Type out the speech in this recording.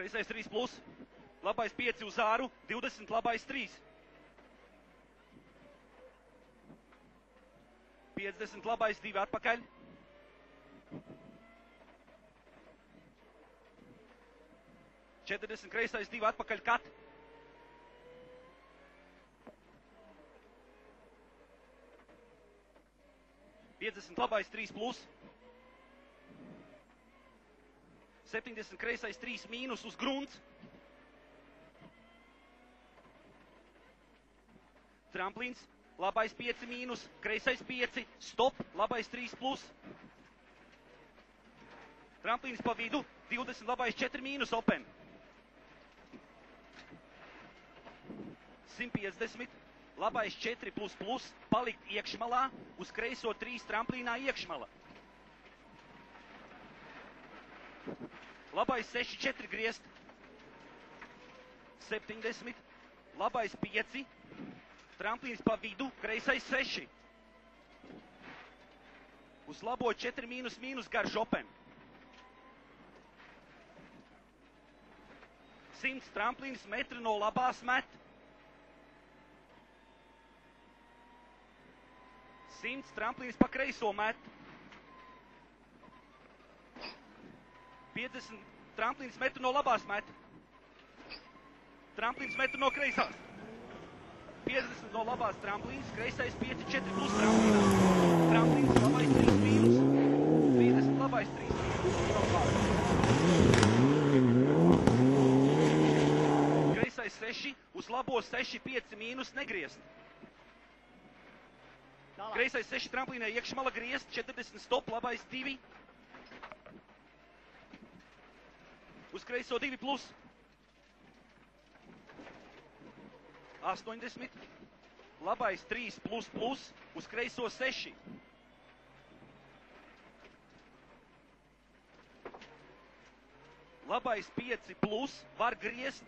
kreisais 3 plus, labais 5 uz āru, 20, labais 3. 50, labais 2 atpakaļ. 40, kreisais 2 atpakaļ, kat. 50, labais 3 plus. 70, kreisais 3 mīnus uz grunts. Tramplīns, labais 5 mīnus, kreisais 5, stop, labais 3 plus. Tramplīns pa vidu, 20, labais 4 mīnus, open. 150, labais 4 plus plus, palikt iekšmalā, uz kreiso 3 tramplīnā iekšmala. Labais 6, 4 griezt. 70, labais 5, tramplīns pa vidu, kreisais 6. Uz labo 4 mīnus mīnus garš open. 100, tramplīns metru no labās met. 100, tramplīns pa kreiso met. 50, tramplīns metru no labās met. Tramplīns metru no kreisās. 50 no labās tramplīns, kreisais 5, 4 plus tramplīnā. Tramplīns, labais 3 mīnus. 50, labais 3 mīnus. Kreisais 6, uz labo 6, 5 mīnus negriezt. Kreisais 6 tramplīnē iekšmala griezt, 40 stop, labais 2. Uz kreiso 2 plus. 80. Labais 3 plus plus, uz kreiso 6. Labais 5 plus, var griezt.